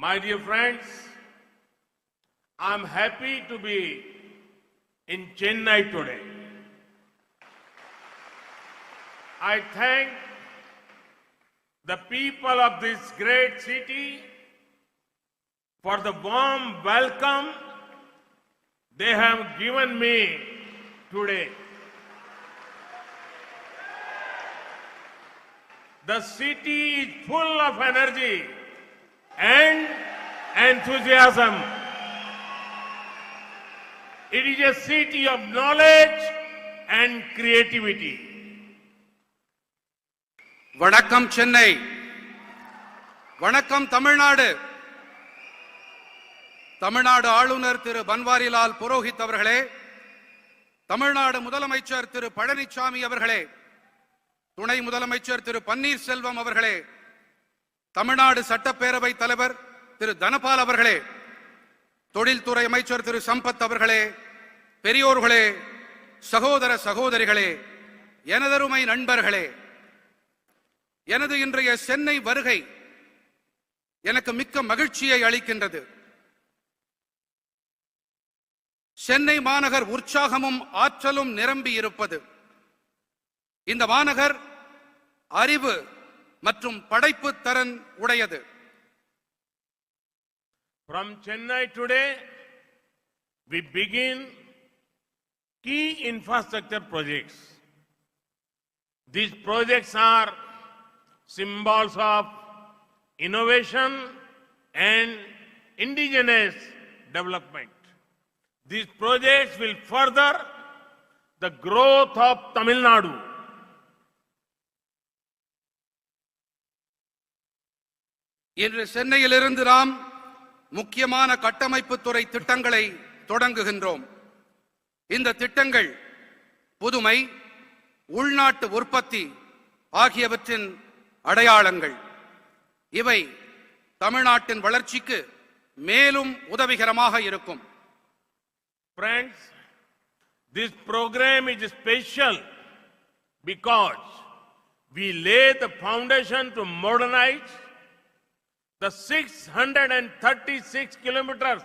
My dear friends, I'm happy to be in Chennai today. I thank the people of this great city for the warm welcome they have given me today. The city is full of energy and enthusiasm. It is a city of knowledge and creativity. வணக்கம் சென்னை, வணக்கம் தமிழ்நாடு. தமிழ்நாடு ஆளுநர் திரு பன்வாரிலால் புரோஹித் அவர்களே, தமிழ்நாடு முதலமைச்சர் திரு பழனிசாமி அவர்களே, துணை முதலமைச்சர் திரு பன்னீர்செல்வம் அவர்களே, தமிழ்நாடு சட்டப்பேரவை தலைவர் திரு தனபால் அவர்களே, தொழில்துறை அமைச்சர் திரு சம்பத் அவர்களே, பெரியோர்களே, சகோதர சகோதரிகளே, எனதருமை நண்பர்களே, எனது இன்றைய சென்னை வருகை எனக்கு மிக்க மகிழ்ச்சியை அளிக்கின்றது. சென்னை மாநகர் உற்சாகமும் ஆற்றலும் நிரம்பி இருப்பது. இந்த மாநகர் அறிவு மற்றும் படைப்பு திறன் உடையது. From Chennai today, we begin key infrastructure projects. These projects are symbols of innovation and indigenous development. These projects will further the growth of Tamil Nadu. இன்று சென்னையிலிருந்து நாம் முக்கியமான கட்டமைப்பு துறை திட்டங்களை தொடங்குகின்றோம். இந்த திட்டங்கள் புதுமை, உள்நாட்டு உற்பத்தி ஆகியவற்றின் அடையாளங்கள். இவை தமிழ்நாட்டின் வளர்ச்சிக்கு மேலும் உதவிகரமாக இருக்கும். Friends, this program is special because we lay the foundation to modernize the 636 kilometers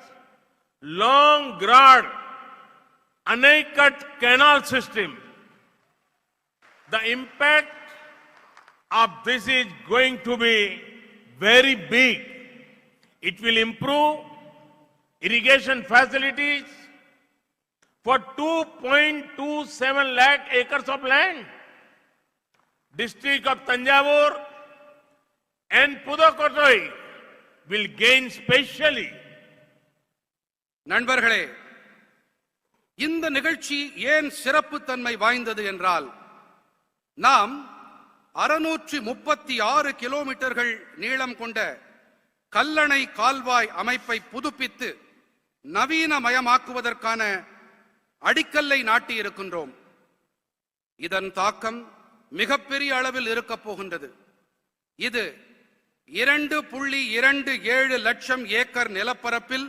long broad Anaicut canal system. The impact of this is going to be very big. It will improve irrigation facilities for 2.27 lakh acres of land. District of Tanjavur and Pudukkottai will gain specially. நண்பர்களே, இந்த நிகழ்ச்சி ஏன் சிறப்பு தன்மை வாய்ந்தது என்றால், நாம் 636 கிலோமீட்டர்கள் நீளம் கொண்ட கல்லணை கால்வாய் அமைப்பை புதுப்பித்து நவீனமயமாக்குவதற்கான அடிக்கல்லை நாட்டி இருக்கின்றோம். இதன் தாக்கம் மிகப்பெரிய அளவில் இருக்கப் போகின்றது. இது 2.27 லட்சம் ஏக்கர் நிலப்பரப்பில்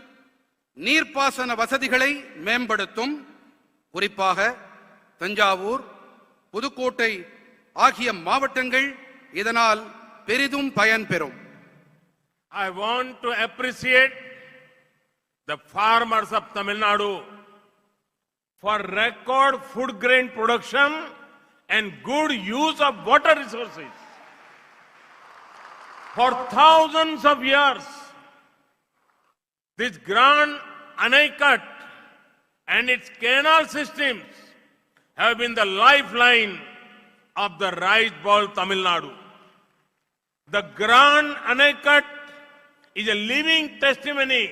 நீர்ப்பாசன வசதிகளை மேம்படுத்தும். குறிப்பாக தஞ்சாவூர், புதுக்கோட்டை ஆகிய மாவட்டங்கள் இதனால் பெரிதும் பயன்பெறும். I want to appreciate the farmers of Tamil Nadu for record food grain production and good use of water resources. For thousands of years, this Grand Anaicut and its canal systems have been the lifeline of the rice bowl Tamil Nadu. The Grand Anaicut is a living testimony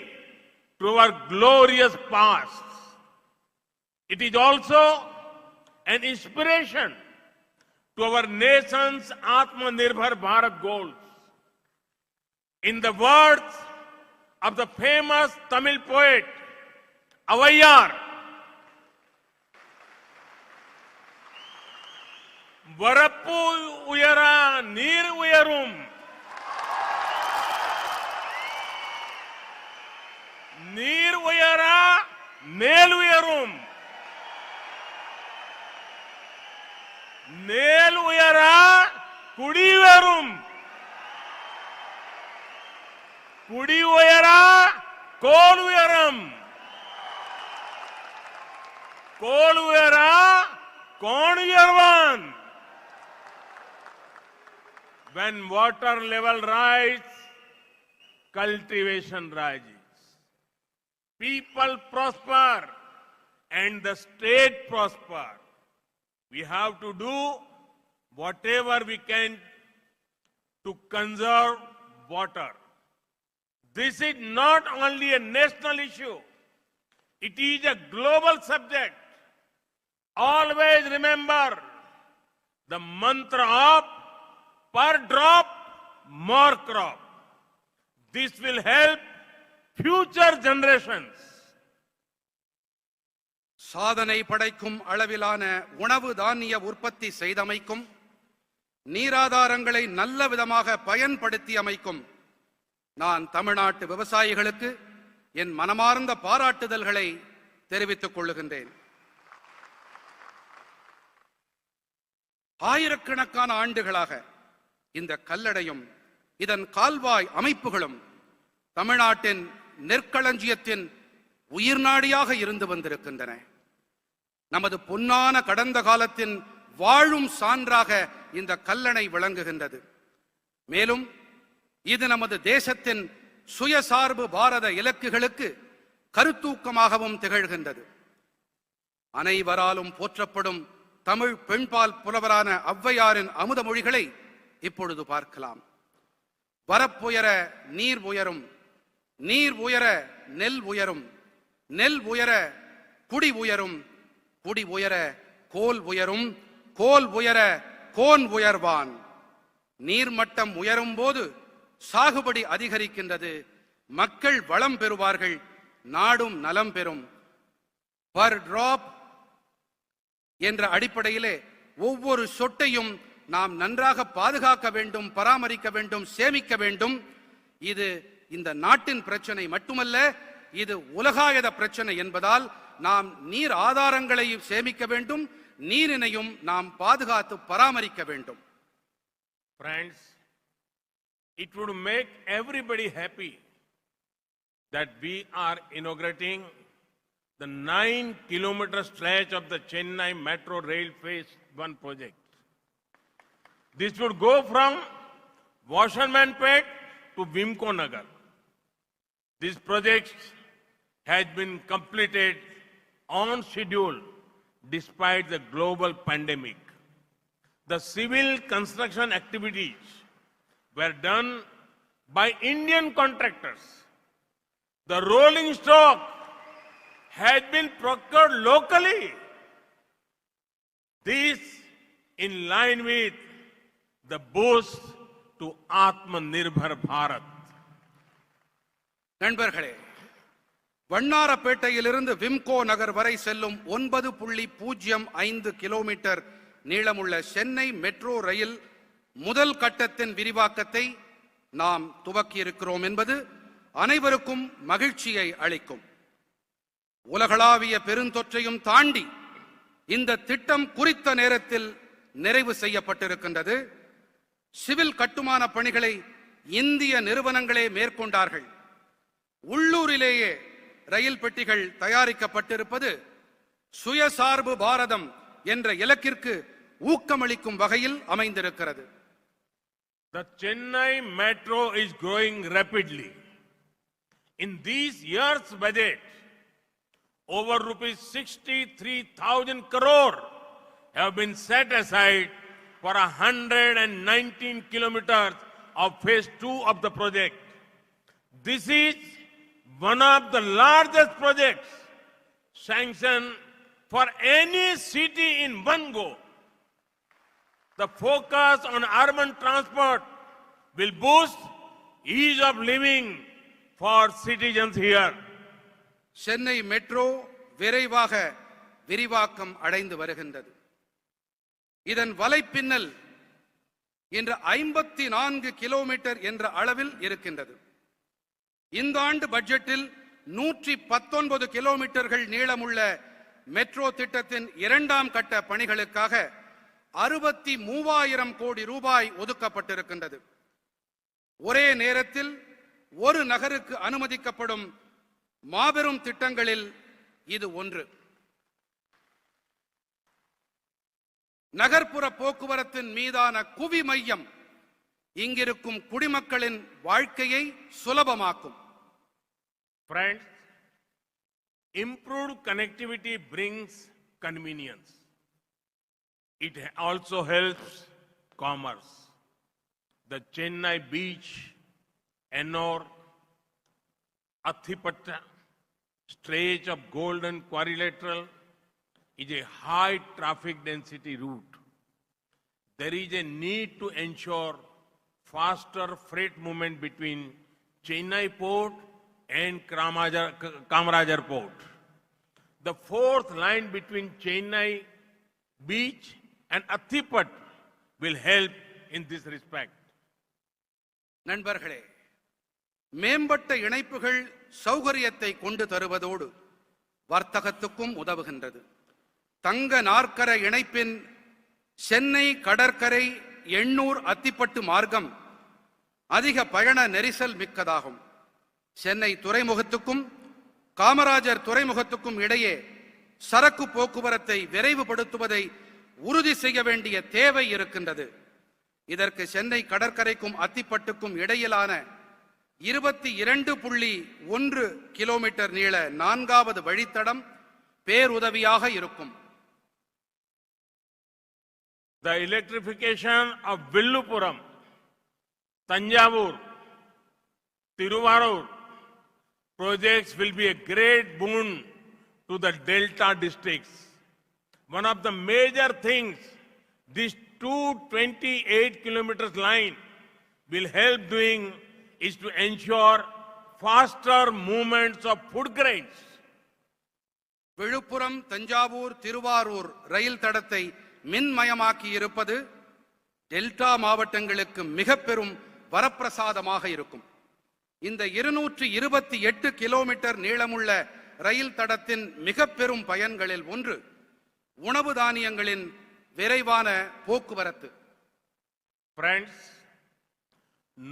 to our glorious past. It is also an inspiration to our nation's Atmanirbhar Bharat goals. In the words of the famous Tamil poet Avaiyar, வரப்பு உயரா நீர் உயரும், நீர் உயரா மேல் உயரும், மேல் உயரா குடி வரும், Kudi Uyara, Kol Uyaram. Kol Uyara, Kon Uyarvan. When water level rises, cultivation rises. People prosper and the state prosper. We have to do whatever we can to conserve water. This is not only a national issue, it is a global subject. Always remember the mantra of per drop, more crop. This will help future generations. சாதனை படைக்கும் அளவிலான உணவு தானிய உற்பத்தி செய்தமைக்கும் நீராதாரங்களை நல்ல விதமாக பயன்படுத்தி அமைக்கும் நான் தமிழ்நாட்டு விவசாயிகளுக்கு என் மனமார்ந்த பாராட்டுதல்களை தெரிவித்துக் கொள்ளுகின்றேன். ஆயிரக்கணக்கான ஆண்டுகளாக இந்த கல்லடையும் இதன் கால்வாய் அமைப்புகளும் தமிழ்நாட்டின் நெற்களஞ்சியத்தின் உயிர்நாடியாக இருந்து வந்திருக்கின்றன. நமது பொன்னான கடந்த காலத்தின் வாழும் சான்றாக இந்த கல்லணை விளங்குகின்றது. மேலும் இது நமது தேசத்தின் சுயசார்பு பாரத இலக்குகளுக்கு கருத்தூக்கமாகவும் திகழ்கின்றது. அனைவராலும் போற்றப்படும் தமிழ் பெண்பால் புலவரான ஔவையாரின் அமுத மொழிகளை இப்பொழுது பார்க்கலாம். வரப்புயர நீர் உயரும், நீர் உயர நெல் உயரும், நெல் உயர குடி உயரும், குடி உயர கோல் உயரும், கோல் உயர கோன் உயர்வான். நீர்மட்டம் உயரும் போது சாகுபடி அதிகரிக்கின்றது, மக்கள் வளம் பெறுவார்கள், நாடும் நலம் பெறும். பர் டிராப் என்ற அடிப்படையிலே ஒவ்வொரு சொட்டையும் நாம் நன்றாக பாதுகாக்க வேண்டும், பராமரிக்க வேண்டும், சேமிக்க வேண்டும். இது இந்த நாட்டின் பிரச்சனை மட்டுமல்ல, இது உலகாயத பிரச்சனை என்பதால் நாம் நீர் ஆதாரங்களை சேமிக்க வேண்டும், நீரினையும் நாம் பாதுகாத்து பராமரிக்க வேண்டும். Friends, it would make everybody happy that we are inaugurating the 9-kilometer stretch of the Chennai Metro Rail Phase 1 project. This would go from Washermanpet to Vimko Nagar. This project has been completed on schedule despite the global pandemic. The civil construction activities were done by Indian contractors. The rolling stock has been procured locally. This in line with the boost to Atmanirbhar Bharat. நண்பர்களே, வண்ணாரப்பேட்டையிலிருந்து விம்கோ நகர் வரை செல்லும் 9.05 kilometre நீளமுள்ள Chennai metro rail முதல் கட்டத்தின் விரிவாக்கத்தை நாம் துவக்கியிருக்கிறோம் என்பது அனைவருக்கும் மகிழ்ச்சியை அளிக்கும். உலகளாவிய பெருந்தொற்றையும் தாண்டி இந்த திட்டம் குறித்த நேரத்தில் நிறைவு செய்யப்பட்டிருக்கின்றது. சிவில் கட்டுமான பணிகளை இந்திய நிறுவனங்களே மேற்கொண்டார்கள். உள்ளூரிலேயே ரயில் பெட்டிகள் தயாரிக்கப்பட்டிருப்பது சுயசார்பு பாரதம் என்ற இலக்கிற்கு ஊக்கமளிக்கும் வகையில் அமைந்திருக்கிறது. The Chennai Metro is growing rapidly. In these years' budget, over rupees 63,000 crore have been set aside for 119 kilometers of phase 2 of the project. This is one of the largest projects sanctioned for any city in one go. The focus on urban transport will boost ease of living for citizens here. Chennai metro விரைவாக விரிவாக்கம் அடைந்து வருகின்றது. இதன் வலைப்பின்னல் இன்று 54 kilometre என்ற அளவில் இருக்கின்றது. இந்த ஆண்டு பட்ஜெட்டில் 119 கிலோமீட்டர்கள் நீளமுள்ள மெட்ரோ திட்டத்தின் இரண்டாம் கட்ட பணிகளுக்காக 63,000 கோடி ரூபாய் ஒதுக்கப்பட்டிருக்கின்றது. ஒரே நேரத்தில் ஒரு நகருக்கு அனுமதிக்கப்படும் மாபெரும் திட்டங்களில் இது ஒன்று. நகர்ப்புற போக்குவரத்தின் மீதான குவி மையம் இங்கிருக்கும் குடிமக்களின் வாழ்க்கையை சுலபமாக்கும். Friends, improved connectivity brings convenience. It also helps commerce. The Chennai beach, Ennore, Athipatta stretch of Golden Quadrilateral is a high traffic density route. There is a need to ensure faster freight movement between Chennai port and Kamarajar port. The fourth line between Chennai beach and Athipat will help in this respect. நண்பர்களே, மேம்பட்ட இணைப்புகள் சௌகரியத்தை கொண்டு தருவதோடு வர்த்தகத்துக்கும் உதவுகின்றது. தங்க நாற்கர இணைப்பின் சென்னை கடற்கரை எண்ணூர் அத்திப்பட்டு மார்க்கம் அதிக பயண நெரிசல் மிக்கதாகும். சென்னை துறைமுகத்துக்கும் காமராஜர் துறைமுகத்துக்கும் இடையே சரக்கு போக்குவரத்தை விரைவுபடுத்துவதை உறுதி செய்ய வேண்டிய தேவை இருக்கின்றது. இதற்கு சென்னை கடற்கரைக்கும் அத்திப்பட்டுக்கும் இடையிலான 22.1 கிலோமீட்டர் நீள 4வது வழித்தடம் பேருதவியாக இருக்கும். The electrification of Villupuram, Tanjavur, Tiruvarur projects will be a great boon to the Delta districts. One of the major things this 228 kilometers line will help doing is to ensure faster movements of food grains. Villupuram Thanjavur Thiruvarur ரயில் தடத்தை மின்மயமாக்கி இருப்பது delta மாவட்டங்களுக்கு மிக பெரும் வரப்பிரசாதமாக இருக்கும். இந்த 228 kilometre நீளமுள்ள ரயில் தடத்தின் மிக பெரும் பயன்களில் ஒன்று உணவு தானியங்களின் விரைவான போக்குவரத்து. Friends,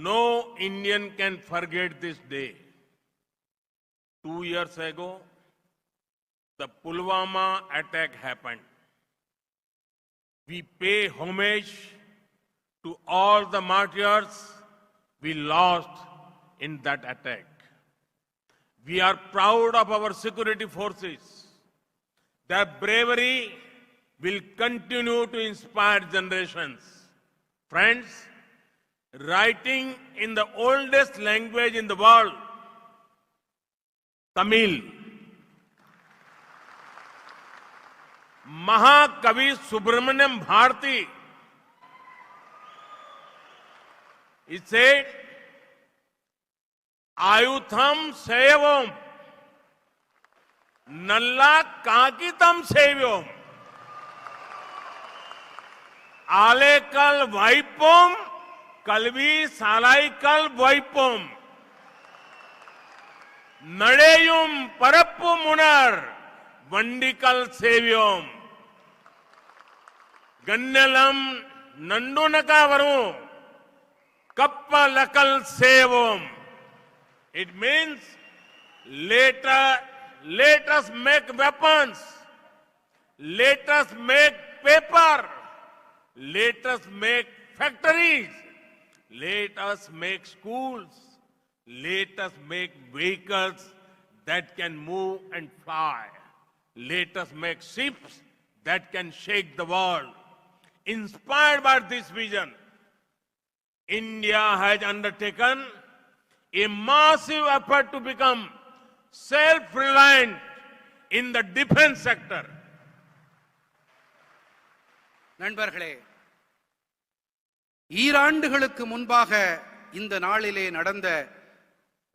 no Indian can forget this day. 2 years ago, the Pulwama attack happened. We pay homage to all the martyrs we lost in that attack. We are proud of our security forces. Their bravery will continue to inspire generations. Friends, writing in the oldest language in the world, Tamil, Mahakavi Subramaniam Bharati, he said, Ayutham Sevam, Nalla Kakitam Sevyam, Alekal Vaipum, Kalvi Salaikal Vaipum, Nadeyum Parappu Munar, Vandikal Sevyam, Gannalam Nandunakavaru, Kappalakal Sevam. It means let us make weapons, let us make paper, let us make factories, let us make schools, let us make vehicles that can move and fly, let us make ships that can shake the world. Inspired by this vision, India has undertaken a massive effort to become self-reliant in the defense sector. நண்பர்களே, ஈராண்டுகளுக்கு முன்பாக இந்த நாளிலே நடந்த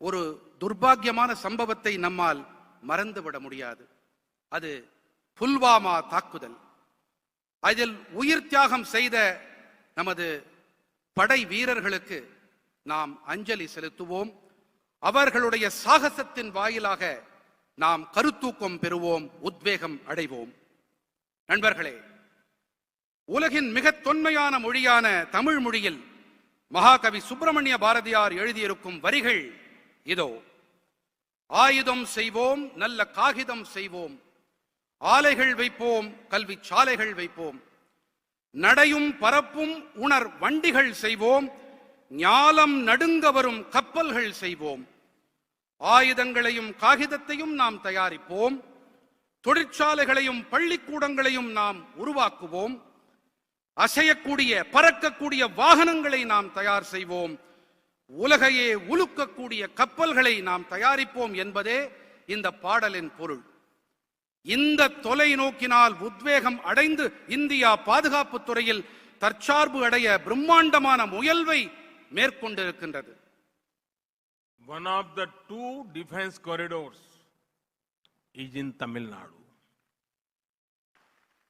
ஒரு துர்பாக்கியமான சம்பவத்தை நம்மால் மறந்துவிட முடியாது. அது புல்வாமா தாக்குதல். அதில் உயிர் தியாகம் செய்த நமது படை வீரர்களுக்கு நாம் அஞ்சலி செலுத்துவோம். அவர்களுடைய சாகசத்தின் வாயிலாக நாம் கருத்தூக்கம் பெறுவோம், உத்வேகம் அடைவோம். நண்பர்களே, உலகின் மிக தொன்மையான மொழியான தமிழ் மொழியில் மகாகவி சுப்பிரமணிய பாரதியார் எழுதியிருக்கும் வரிகள் இதோ ஆயுதம் செய்வோம், நல்ல காகிதம் செய்வோம், ஆலைகள் வைப்போம், கல்வி சாலைகள் வைப்போம், நடையும் பரப்பும் உணர் வண்டிகள் செய்வோம், ஞாலம் நடுங்க வரும் கப்பல்கள் செய்வோம். ஆயுதங்களையும் காகிதத்தையும் நாம் தயாரிப்போம், தொழிற்சாலைகளையும் பள்ளிக்கூடங்களையும் நாம் உருவாக்குவோம், அசையக்கூடிய பறக்கக்கூடிய வாகனங்களை நாம் தயார் செய்வோம், உலகையே உலுக்கக்கூடிய கப்பல்களை நாம் தயாரிப்போம் என்பதே இந்த பாடலின் பொருள். இந்த தொலைநோக்கினால் உத்வேகம் அடைந்து இந்தியா பாதுகாப்பு துறையில் தற்சார்பு அடைய பிரம்மாண்டமான முயல்வை மேற்கொண்டிருக்கின்றது. One of the two defense corridors is in Tamil Nadu.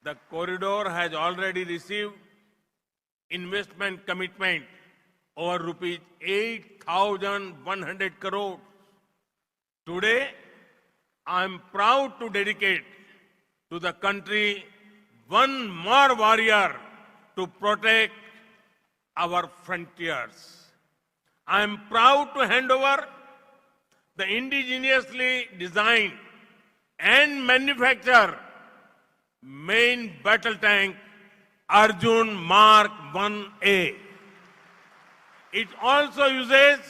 The corridor has already received investment commitment over rupees 8,100 crores. Today, I am proud to dedicate to the country one more warrior to protect our frontiers. I am proud to hand over the indigenously designed and manufactured main battle tank Arjun Mark 1A. It also uses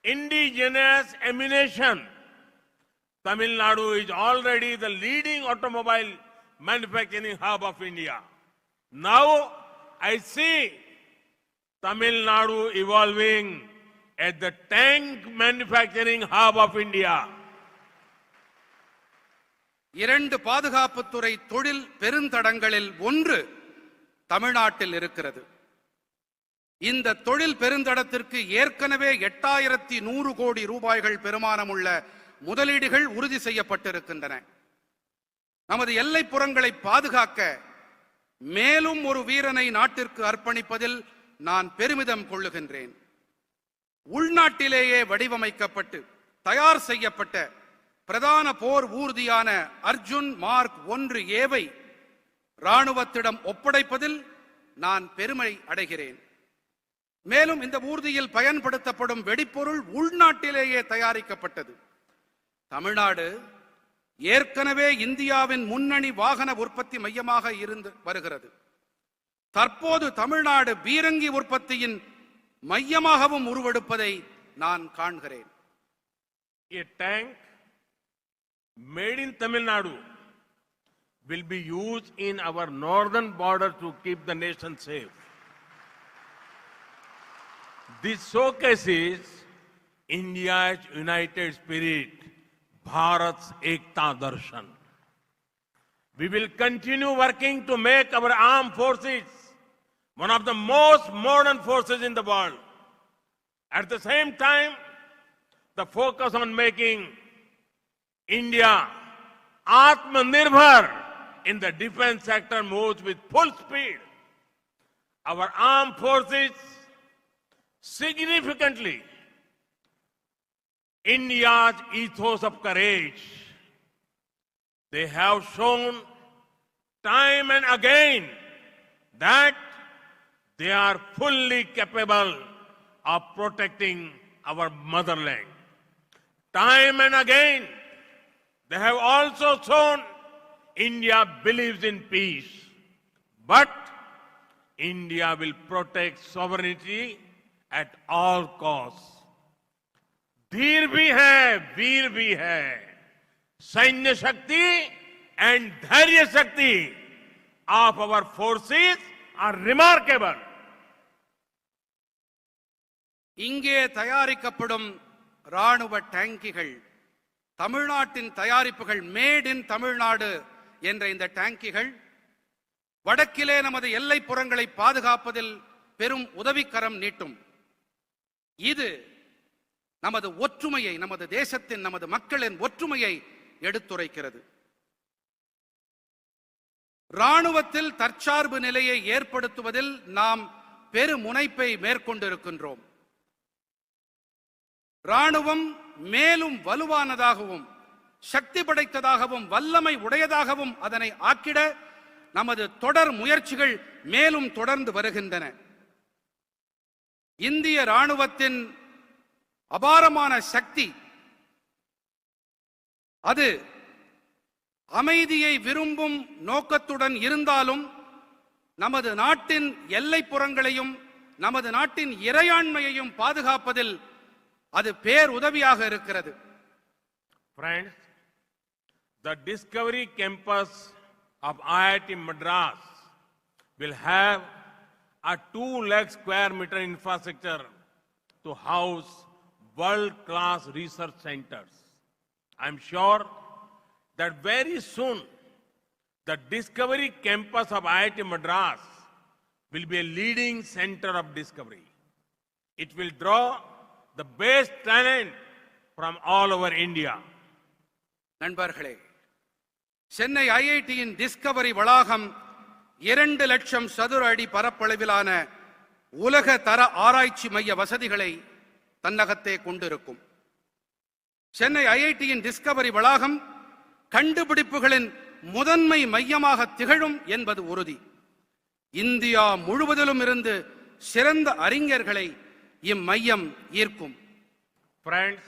indigenous ammunition. Tamil Nadu is already the leading automobile manufacturing hub of India. Now I see Tamil Nadu evolving as the tank manufacturing hub of India. இரண்டு பாதுகாப்புத்துறை தொழில் பெருந்தடங்களில் ஒன்று தமிழ்நாட்டில் இருக்கிறது. இந்த தொழில் பெருந்தடத்திற்கு ஏற்கனவே 8100 கோடி ரூபாய்கள் பெருமானமுள்ள முதலீடுகள் உறுதி செய்யப்பட்டிருக்கின்றன. நமது எல்லைப்புறங்களை பாதுகாக்க மேலும் ஒரு வீரனை நாட்டிற்கு அர்ப்பணிப்பதில் நான் பெருமிதம் கொள்ளுகின்றேன். உள்நாட்டிலேயே வடிவமைக்கப்பட்டு தயார் செய்யப்பட்ட பிரதான போர் ஊர்தியான அர்ஜுன் மார்க் 1ஏவை ராணுவத்திடம் ஒப்படைப்பதில் நான் பெருமை அடைகிறேன். மேலும் இந்த ஊர்தியில் பயன்படுத்தப்படும் வெடிப்பொருள் உள்நாட்டிலேயே தயாரிக்கப்பட்டது. தமிழ்நாடு ஏற்கனவே இந்தியாவின் முன்னணி வாகன உற்பத்தி மையமாக இருந்து வருகிறது. தற்போது தமிழ்நாடு பீரங்கி உற்பத்தியின் மையமாகவும் உருவெடுப்பதை நான் காண்கிறேன். A tank made in Tamil Nadu will be used in our northern border to keep the nation safe. This showcases India's united spirit, Bharat's Ekta Darshan. We will continue working to make our armed forces one of the most modern forces in the world. At the same time, the focus on making India Atmanirbhar in the defense sector moves with full speed. Our armed forces significantly India's ethos of courage. They have shown time and again that they are fully capable of protecting our motherland. Time and again, they have also shown India believes in peace. But India will protect sovereignty at all costs. धीर भी है, वीर भी है. सैन्य शक्ति and धैर्य शक्ति of our forces are remarkable. இங்கே தயாரிக்கப்படும் ராணுவ டேங்கிகள் தமிழ்நாட்டின் தயாரிப்புகள், மேட் இன் தமிழ்நாடு என்ற இந்த டேங்கிகள் வடக்கிலே நமது எல்லைப்புறங்களை பாதுகாப்பதில் பெரும் உதவிக்கரம் நீட்டும். இது நமது ஒற்றுமையை, நமது தேசத்தின், நமது மக்களின் ஒற்றுமையை எடுத்துரைக்கிறது. ராணுவத்தில் தற்சார்பு நிலையை ஏற்படுத்துவதில் நாம் பெருமுனைப்பை மேற்கொண்டிருக்கின்றோம். ராணுவம் மேலும் வலுவானதாகவும் சக்தி படைத்ததாகவும் வல்லமை உடையதாகவும் அதனை ஆக்கிட நமது தொடர் முயற்சிகள் மேலும் தொடர்ந்து வருகின்றன. இந்திய ராணுவத்தின் அபாரமான சக்தி. அது அமைதியை விரும்பும் நோக்கத்துடன் இருந்தாலும் நமது நாட்டின் எல்லைப்புறங்களையும் நமது நாட்டின் இறையாண்மையையும் பாதுகாப்பதில் அது பேருதவியாக இருக்கிறது. Friends, the Discovery Campus of IIT Madras will have a 2 lakh square meter infrastructure to house world-class research centers. I am sure that very soon the Discovery Campus of IIT Madras will be a leading center of discovery. It will draw the best talent from all over India. நண்பர்களே, Chennai ஐஐடியின் Discovery வளாகம் 2 லட்சம் சதுர அடி பரப்பளவிலான உலக தர ஆராய்ச்சி மைய வசதிகளை தன்னகத்தே கொண்டிருக்கும். சென்னை ஐஐடியின் டிஸ்கவரி வளாகம் கண்டுபிடிப்புகளின் முதன்மை மையமாக திகழும் என்பது உறுதி. இந்தியா முழுவதிலும் இருந்து சிறந்த அறிஞர்களை இம்மையம் ஈர்க்கும். Friends,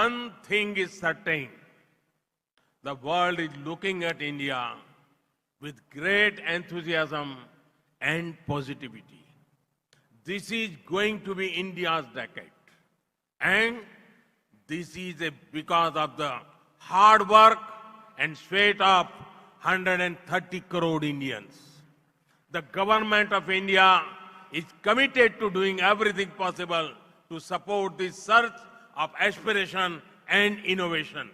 one thing is certain. The world is looking at India with great enthusiasm and positivity. This is going to be India's decade. And this is because of the hard work and sweat of 130 crore Indians. The government of India is committed to doing everything possible to support this surge of aspiration and innovation.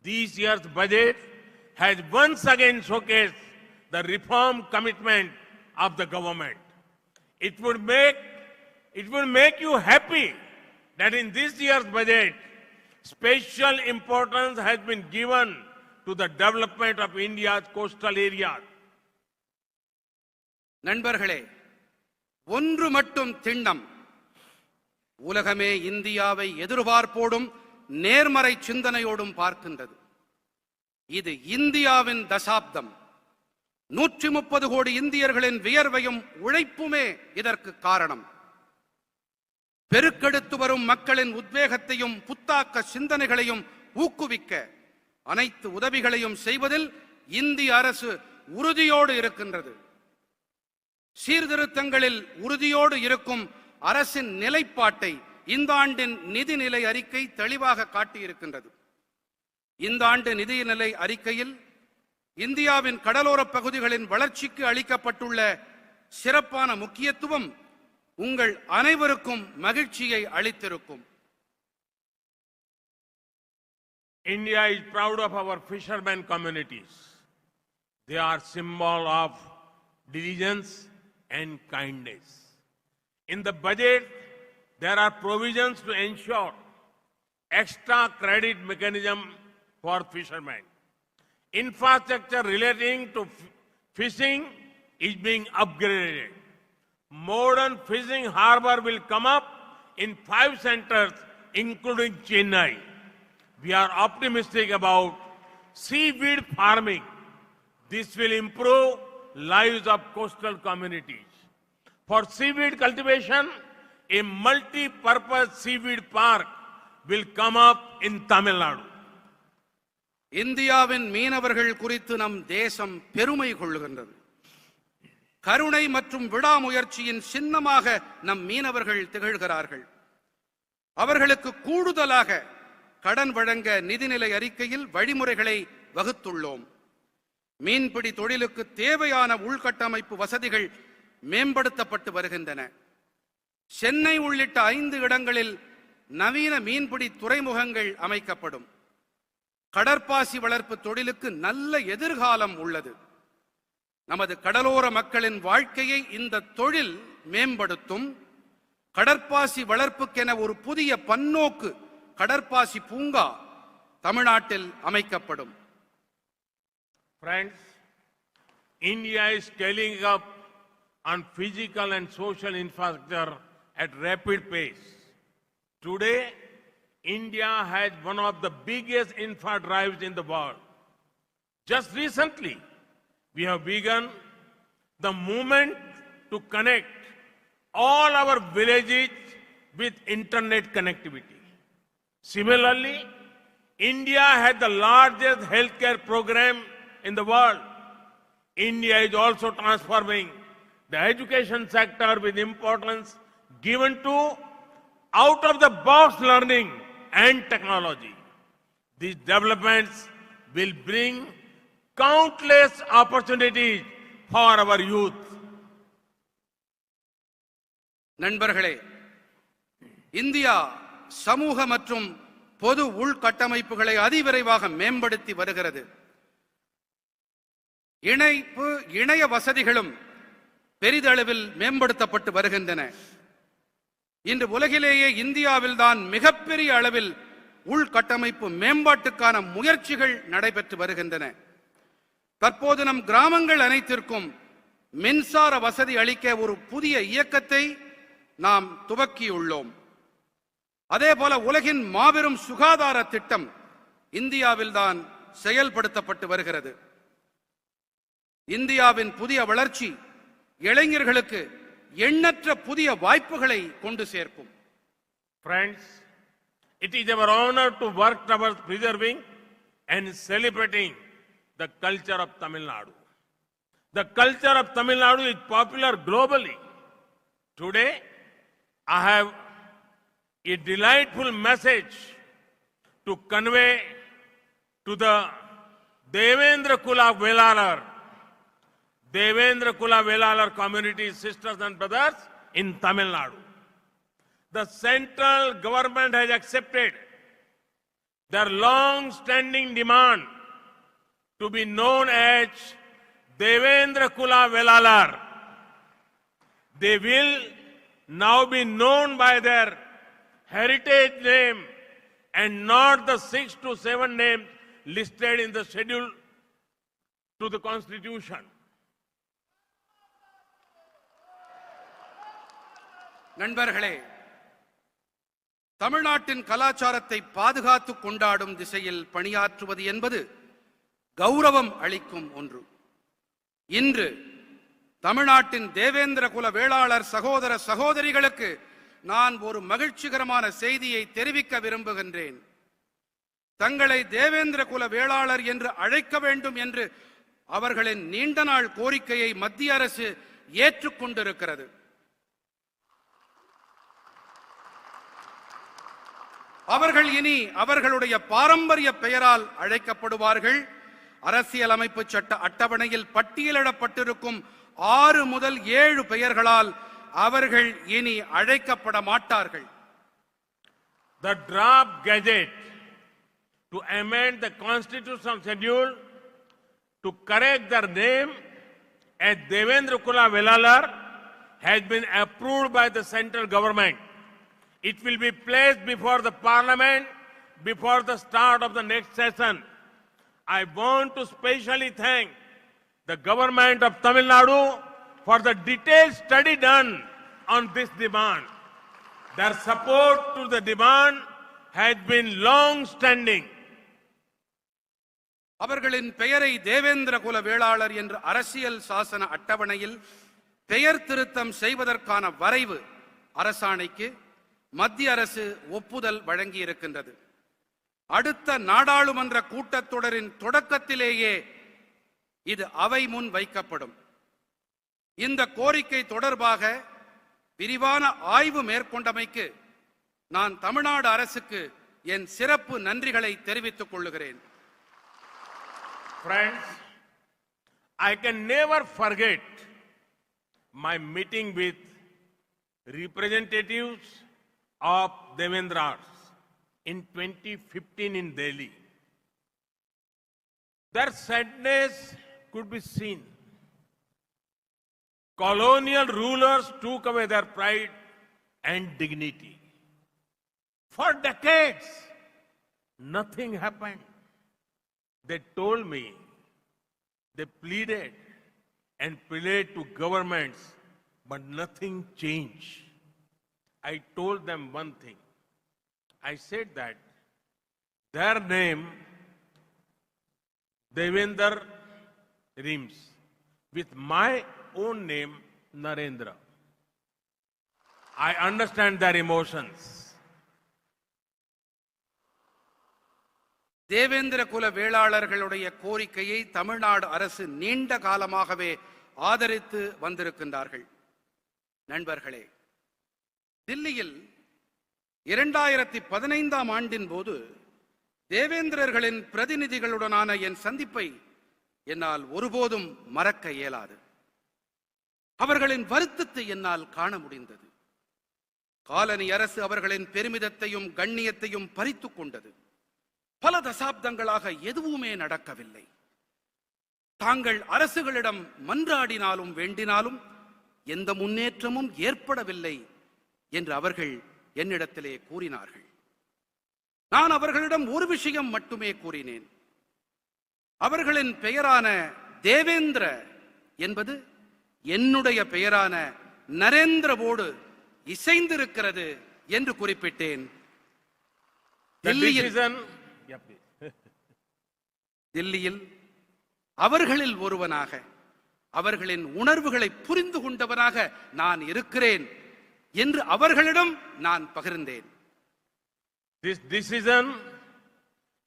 This year's budget has once again showcased the reform commitment of the government. It would make you happy that in this year's budget, special importance has been given to the development of India's coastal areas. நண்பர்களே, ஒன்று மட்டும் திண்ணம். உலகமே இந்தியாவை எதிர்பார்ப்போடும் நேர்மறை சிந்தனையோடும் பார்க்கின்றது. இது இந்தியாவின் தசாப்தம். 130 கோடி இந்தியர்களின் வியர்வையும் உழைப்புமே இதற்கு காரணம். பெருக்கெடுத்து வரும் மக்களின் உத்வேகத்தையும் புத்தாக்க சிந்தனைகளையும் ஊக்குவிக்க அனைத்து உதவிகளையும் செய்வதில் இந்திய அரசு உறுதியோடு இருக்கின்றது. சீர்திருத்தங்களில் உறுதியோடு இருக்கும் அரசின் நிலைப்பாட்டை இந்த ஆண்டின் நிதிநிலை அறிக்கை தெளிவாக காட்டியிருக்கின்றது. இந்த ஆண்டு நிதிநிலை அறிக்கையில் இந்தியாவின் கடலோரப் பகுதிகளின் வளர்ச்சிக்கு அளிக்கப்பட்டுள்ள சிறப்பான முக்கியத்துவம் உங்கள் அனைவருக்கும் மகிழ்ச்சியை அளித்திருக்கும். India is proud of our fishermen communities. They are symbol of diligence and kindness. In the budget, there are provisions to ensure extra credit mechanism for fishermen. Infrastructure relating to fishing is being upgraded. Modern fishing harbor will come up in 5 centers, including Chennai. We are optimistic about seaweed farming. This will improve lives of coastal communities. For seaweed cultivation, a multi-purpose seaweed park will come up in Tamil Nadu. இந்தியாவின் மீனவர்கள் குறித்து நம் தேசம் பெருமை கொள்ளுகின்றது. கருணை மற்றும் விடாமுயற்சியின் சின்னமாக நம் மீனவர்கள் திகழ்கிறார்கள். அவர்களுக்கு கூடுதலாக கடன் வழங்க நிதிநிலை அறிக்கையில் வழிமுறைகளை வகுத்துள்ளோம். மீன்பிடி தொழிலுக்கு தேவையான உள்கட்டமைப்பு வசதிகள் மேம்படுத்தப்பட்டு வருகின்றன. சென்னை உள்ளிட்ட 5 இடங்களில் நவீன மீன்பிடி துறைமுகங்கள் அமைக்கப்படும். கடற்பாசி வளர்ப்பு தொழிலுக்கு நல்ல எதிர்காலம் உள்ளது. நமது கடலோர மக்களின் வாழ்க்கையை இந்த தொழில் மேம்படுத்தும். கடற்பாசி வளர்ப்புக்கென ஒரு புதிய பன்னோக்கு கடற்பாசி பூங்கா தமிழ்நாட்டில் அமைக்கப்படும். Friends, India is scaling up on physical and social infrastructure at rapid pace. Today, India has one of the biggest infra drives in the world. Just recently, we have begun the movement to connect all our villages with internet connectivity. Similarly, India has the largest healthcare program in the world. India is also transforming the education sector with importance given to out-of-the-box learning and technology. These developments will bring countless opportunities for our youth. நண்பர்களே, India சமூக மற்றும் பொது உள்கட்டமைப்புகளை அதிவிரைவாக மேம்படுத்தி வருகிறது. இணைய வசதிகளும் பெரிதளவில் மேம்படுத்தப்பட்டு வருகின்றன. இன்று உலகிலேயே இந்தியாவில்தான் மிகப்பெரிய அளவில் உள்கட்டமைப்பு மேம்பாட்டுக்கான முயற்சிகள் நடைபெற்று வருகின்றன. தற்போது நம் கிராமங்கள் அனைத்திற்கும் மின்சார வசதி அளிக்க ஒரு புதிய இயக்கத்தை நாம் துவக்கியுள்ளோம். அதேபோல உலகின் மாபெரும் சுகாதார திட்டம் இந்தியாவில்தான் செயல்படுத்தப்பட்டு வருகிறது. இந்தியாவின் புதிய வளர்ச்சி இளைஞர்களுக்கு எண்ணற்ற புதிய வாய்ப்புகளை கொண்டு சேர்க்கும். Friends, it is our honor to work towards preserving and celebrating the culture of Tamil Nadu. The culture of Tamil Nadu is popular globally. Today, I have a delightful message to convey to the Devendra Kula Velalar community, sisters and brothers in Tamil Nadu. The central government has accepted their long-standing demand to be known as Devendra Kula Velalar. They will now be known by their heritage name and not the 6 to 7 names listed in the schedule to the Constitution. நண்பர்களே, தமிழ்நாட்டின் கலாச்சாரத்தை பாதுகாத்து கொண்டாடும் திசையில் பணியாற்றுவது என்பது கௌரவம் அளிக்கும் ஒன்று. இன்று தமிழ்நாட்டின் தேவேந்திர குல வேளாளர் சகோதர சகோதரிகளுக்கு நான் ஒரு மகிழ்ச்சிகரமான செய்தியை தெரிவிக்க விரும்புகின்றேன். தங்களை தேவேந்திர குல வேளாளர் என்று அழைக்க வேண்டும் என்று அவர்களின் நீண்ட நாள் கோரிக்கையை மத்திய அரசு ஏற்றுக்கொண்டிருக்கிறது. அவர்கள் இனி அவர்களுடைய பாரம்பரிய பெயரால் அழைக்கப்படுவார்கள். அரசியலமைப்பு சட்ட அட்டவணையில் பட்டியலிடப்பட்டிருக்கும் 6 முதல் 7 பெயர்களால் அவர்கள் இனி அழைக்கப்பட மாட்டார்கள். The draft gazette to amend the constitutional schedule to correct their name as Devendra Kula Velalar has been approved by the central government. It will be placed before the parliament before the start of the next session. I want to specially thank the government of Tamil Nadu for the detailed study done on this demand. Their support to the demand has been long-standing. அவர்களின் பெயரை தேவேந்திர குல வேளாளர் என்ற அரசியல் சாசன அட்டவணையில் பெயர் திருத்தம் செய்வதற்கான வரைவு அரசாணைக்கு மத்திய அரசு ஒப்புதல் வழங்கியிருக்கின்றது. அடுத்த நாடாளுமன்ற கூட்டத்தொடரின் தொடக்கத்திலேயே இது அவை முன் வைக்கப்படும். இந்த கோரிக்கை தொடர்பாக விரிவான ஆய்வு மேற்கொண்டமைக்கு நான் தமிழ்நாடு அரசுக்கு என் சிறப்பு நன்றிகளை தெரிவித்துக் கொள்கிறேன். Friends, I can never forget my meeting with representatives of Devendras in 2015 in Delhi. Their sadness could be seen. Colonial rulers took away their pride and dignity. For decades, nothing happened. They told me, they pleaded and prayed to governments, but nothing changed. I told them one thing. I said that their name, Devender, rhymes with my own name, Narendra. I understand their emotions. Devendra குல வேளாளர்களுடைய கோரிக்கையை தமிழ்நாடு அரசு நீண்ட காலமாகவே ஆதரித்து வந்திருக்கின்றார்கள். நண்பர்களே, தில்லியில் 2015ஆம் ஆண்டின் போது தேவேந்திரர்களின் பிரதிநிதிகளுடனான என் சந்திப்பை என்னால் ஒருபோதும் மறக்க இயலாது. அவர்களின் வருத்தத்தை என்னால் காண முடிந்தது. காலனி அரசு அவர்களின் பெருமிதத்தையும் கண்ணியத்தையும் பறித்துக் கொண்டது. பல தசாப்தங்களாக எதுவுமே நடக்கவில்லை. தாங்கள் அரசுகளிடம் மன்றாடினாலும் வேண்டினாலும் எந்த முன்னேற்றமும் ஏற்படவில்லை என்று அவர்கள் என்னிடத்திலே கூறினார்கள். நான் அவர்களிடம் ஒரு விஷயம் மட்டுமே கூறினேன். அவர்களின் பெயரான தேவேந்திர என்பது என்னுடைய பெயரான நரேந்திரவோடு இசைந்திருக்கிறது என்று குறிப்பிட்டேன். தில்லியில் அவர்களில் ஒருவனாக, அவர்களின் உணர்வுகளை புரிந்து கொண்டவனாக நான் இருக்கிறேன் என்று அவர்களிடம் நான் பகிர்ந்தேன். This decision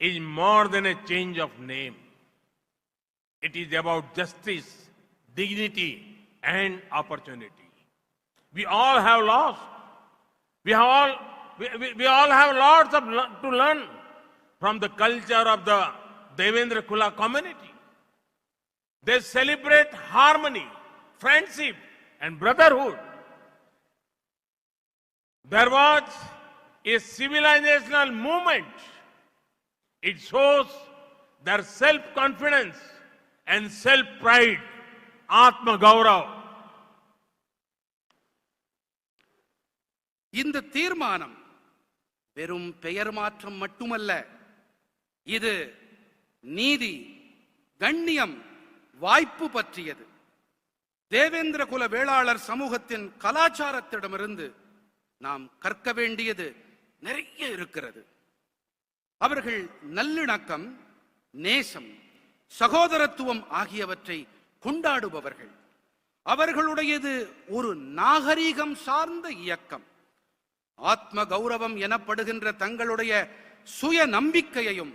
is more than a change of name. It is about justice, dignity, and opportunity. We all have lost. We all have lots to learn from the culture of the Devendra Kula community. They celebrate harmony, friendship, and brotherhood. There was a civilizational movement. It shows their self-confidence and self-pride, Atma Gaurav. இந்த தீர்மானம் வெறும் பெயர் மாற்றம் மட்டுமல்ல, இது நீதி, கண்ணியம், வாய்ப்பு பற்றியது. தேவேந்திர குல வேளாளர் சமூகத்தின் கலாச்சாரத்திடமிருந்து நாம் கற்க வேண்டியது நிறைய இருக்கிறது. அவர்கள் நல்லிணக்கம், நேசம், சகோதரத்துவம் ஆகியவற்றை கொண்டாடுபவர்கள். அவர்களுடையது ஒரு நாகரீகம் சார்ந்த இயக்கம். ஆத்ம கௌரவம் எனப்படுகின்ற தங்களுடைய சுய நம்பிக்கையையும்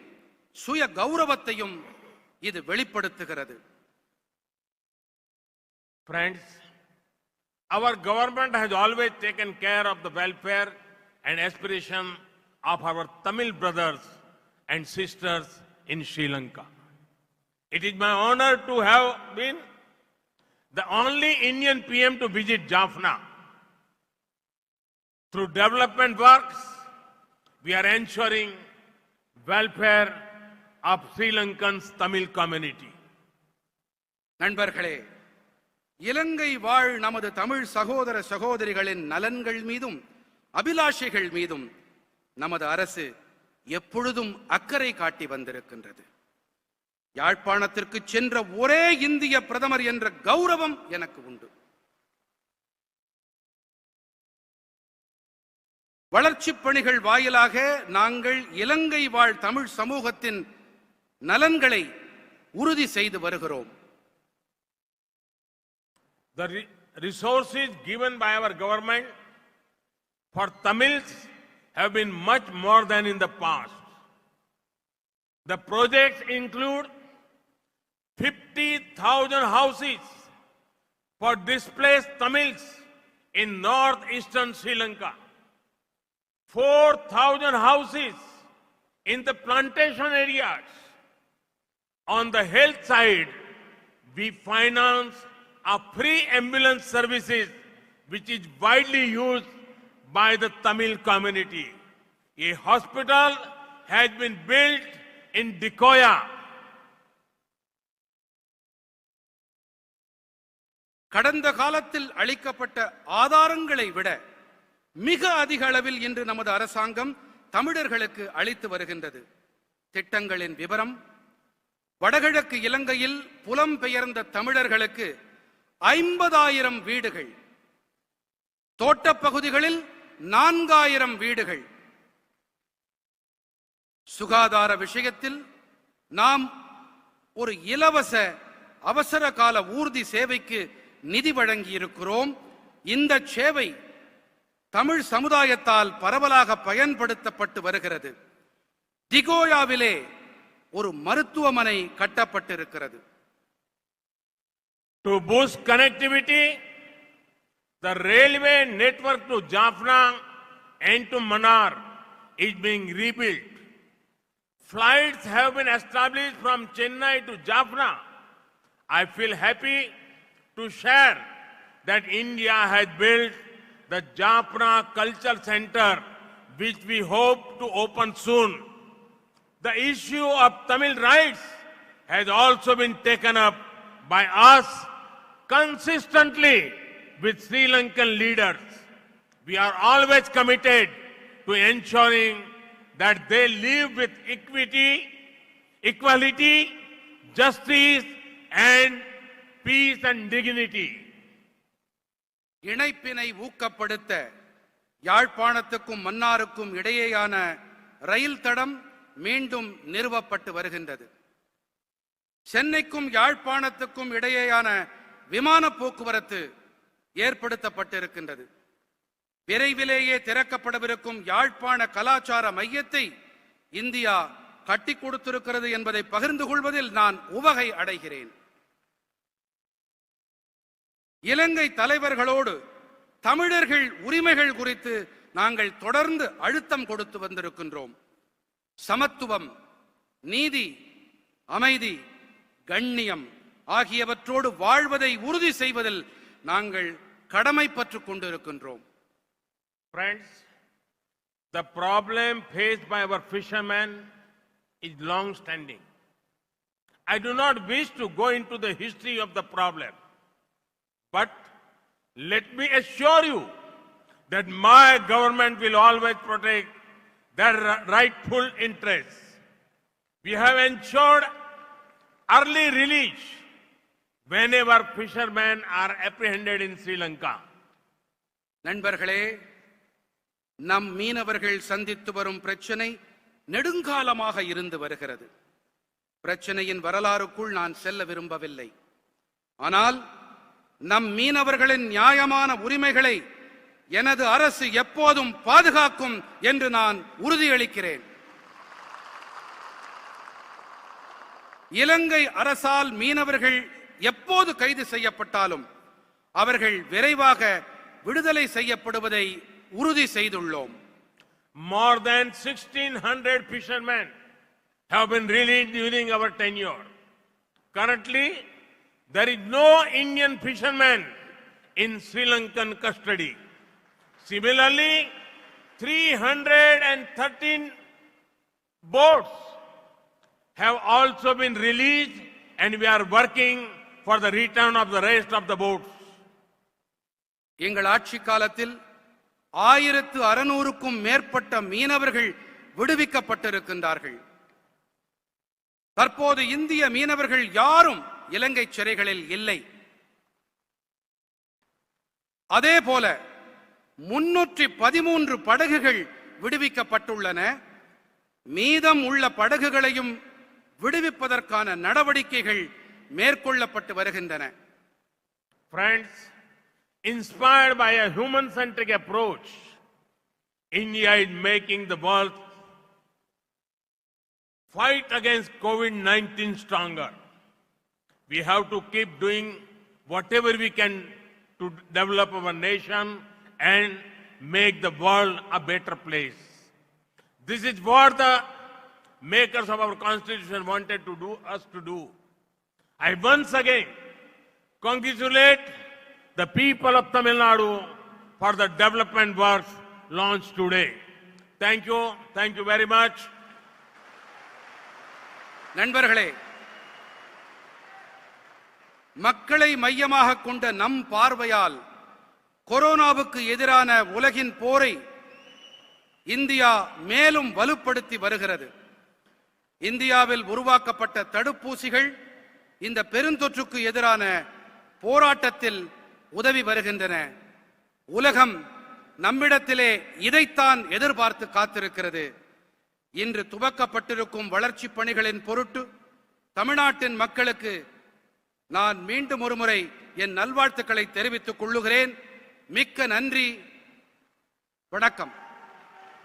சுய கௌரவத்தையும் இது வெளிப்படுத்துகிறது. Friends, our government has always taken care of the welfare and aspiration of our Tamil brothers and sisters in Sri Lanka. It is my honor to have been the only Indian PM to visit Jaffna. Through development works, we are ensuring welfare of Sri Lankan's Tamil community. நண்பர்களே, இலங்கை வாழ் நமது தமிழ் சகோதர சகோதரிகளின் நலன்கள் மீதும் அபிலாஷைகள் மீதும் நமது அரசு எப்பொழுதும் அக்கறை காட்டி வந்திருக்கின்றது. யாழ்ப்பாணத்திற்கு சென்ற ஒரே இந்திய பிரதமர் என்ற கௌரவம் எனக்கு உண்டு. வளர்ச்சிப் பணிகள் வாயிலாக நாங்கள் இலங்கை வாழ் தமிழ் சமூகத்தின் நலன்களை உறுதி செய்து வருகிறோம். The resources given by our government for Tamils have been much more than in the past. The projects include 50,000 houses for displaced Tamils in northeastern Sri Lanka, 4,000 houses in the plantation areas. On the health side, we finance a free ambulance services which is widely used by the Tamil community. A hospital has been built in Dikoya. கடந்த காலத்தில் அளிக்கப்பட்ட ஆதாரங்களை விட மிக அதிக அளவில் இன்று நமது அரசாங்கம் தமிழர்களுக்கு அளித்து வருகின்றது. திட்டங்களின் விவரம்: வடகிழக்கு இலங்கையில் புலம்பெயர்ந்த தமிழர்களுக்கு 50,000 வீடுகள், தோட்டப்பகுதிகளில் 4,000 வீடுகள். சுகாதார விஷயத்தில் நாம் ஒரு இலவச அவசர கால ஊர்தி சேவைக்கு நிதி வழங்கி இருக்கிறோம். இந்த சேவை தமிழ் சமுதாயத்தால் பரவலாக பயன்படுத்தப்பட்டு வருகிறது. டிகோயாவிலே ஒரு மருத்துவமனை கட்டப்பட்டிருக்கிறது. To boost connectivity, the railway network to Jaffna and to Mannar is being rebuilt. Flights have been established from Chennai to Jaffna. I feel happy to share that India has built the Jaffna Culture Center, which we hope to open soon. The issue of Tamil rights has also been taken up by us consistently with Sri Lankan leaders. We are always committed to ensuring that they live with equality, justice and peace and dignity. இணைப்பினை ஊக்கப்படுத்த யாழ்ப்பாணத்துக்கும் மன்னாருக்கும் இடையேயான ரயில் தடம் மீண்டும் நிறுவப்பட்டு வருகின்றது. சென்னைக்கும் யாழ்ப்பாணத்துக்கும் இடையேயான விமான போக்குவரத்து ஏற்படுத்தப்பட்டிருக்கின்றது. விரைவிலேயே திறக்கப்படவிருக்கும் யாழ்ப்பாண கலாச்சார மையத்தை இந்தியா கட்டி கொடுத்திருக்கிறது என்பதை பகிர்ந்து கொள்வதில் நான் உவகை அடைகிறேன். இலங்கை தலைவர்களோடு தமிழர்கள் உரிமைகள் குறித்து நாங்கள் தொடர்ந்து அழுத்தம் கொடுத்து வந்திருக்கின்றோம். சமத்துவம், நீதி, அமைதி, கண்ணியம் ஆகியவற்றோடு வாழ்வதை உறுதி செய்வதில் நாங்கள் கடமைப்பட்டுக் கொண்டிருக்கின்றோம். Friends, the problem faced by our fishermen is long standing. I do not wish to go into the history of the problem, but let me assure you that my government will always protect their rightful interests. We have ensured early release whenever fishermen are apprehended in Sri Lanka. நண்பர்களே, நம் மீனவர்கள் சந்தித்து வரும் பிரச்சனை நெடுங்காலமாக இருந்து வருகிறது. பிரச்சனையின் வரலாறுக்குள் நான் செல்ல விரும்பவில்லை. ஆனால் நம் மீனவர்களின் நியாயமான உரிமைகளை எனது அரசு எப்போதும் பாதுகாக்கும் என்று நான் உறுதியளிக்கிறேன். இலங்கை அரசால் மீனவர்கள் எப்போது கைது செய்யப்பட்டாலும் அவர்கள் விரைவாக விடுதலை செய்யப்படுவதை உறுதி செய்துள்ளோம். More than 1,600 fishermen have been released during our tenure. Currently, there is no Indian fisherman in Sri Lankan custody. Similarly, 313 boats have also been released and we are working for the return of the rest of the boats. எங்கள் ஆட்சி காலத்தில் 1600க்கும் மேற்பட்ட மீனவர்கள் விடுவிக்கப்பட்டிருக்கின்றார்கள். தற்போது இந்திய மீனவர்கள் யாரும் இலங்கை சிறைகளில் இல்லை. அதேபோல 313 படகுகள் விடுவிக்கப்பட்டுள்ளன. மீதம் உள்ள படகுகளையும் விடுவிப்பதற்கான நடவடிக்கைகள் மேற்கொள்ளப்பட்டு வருகின்றன. Friends, inspired by a human-centric approach, India is making the world fight against COVID-19 stronger. We have to keep doing whatever we can to develop our nation and make the world a better place. This is what the makers of our constitution wanted us to do. I once again congratulate the people of Tamil Nadu for the development works launched today. Thank you very much. நண்பர்களே, மக்களை மையமாக கொண்ட நம் பார்வையால் கொரோனாவுக்கு எதிரான உலகின் போரை இந்தியா மேலும் வலுப்படுத்தி வருகிறது. இந்தியாவில் உருவாக்கப்பட்ட தடுப்பூசிகள் இந்த பெருந்தொற்றுக்கு எதிரான போராட்டத்தில் உதவி வருகின்றன. உலகம் நம்மிடத்திலே இதைத்தான் எதிர்பார்த்து காத்திருக்கிறது. இன்று துவக்கப்பட்டிருக்கும் வளர்ச்சி பணிகளின் பொருட்டு தமிழ்நாட்டின் மக்களுக்கு நான் மீண்டும் ஒருமுறை என் நல்வாழ்த்துக்களை தெரிவித்துக் கொள்ளுகிறேன். மிக்க நன்றி. வணக்கம்.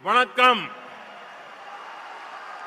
Vanakkam.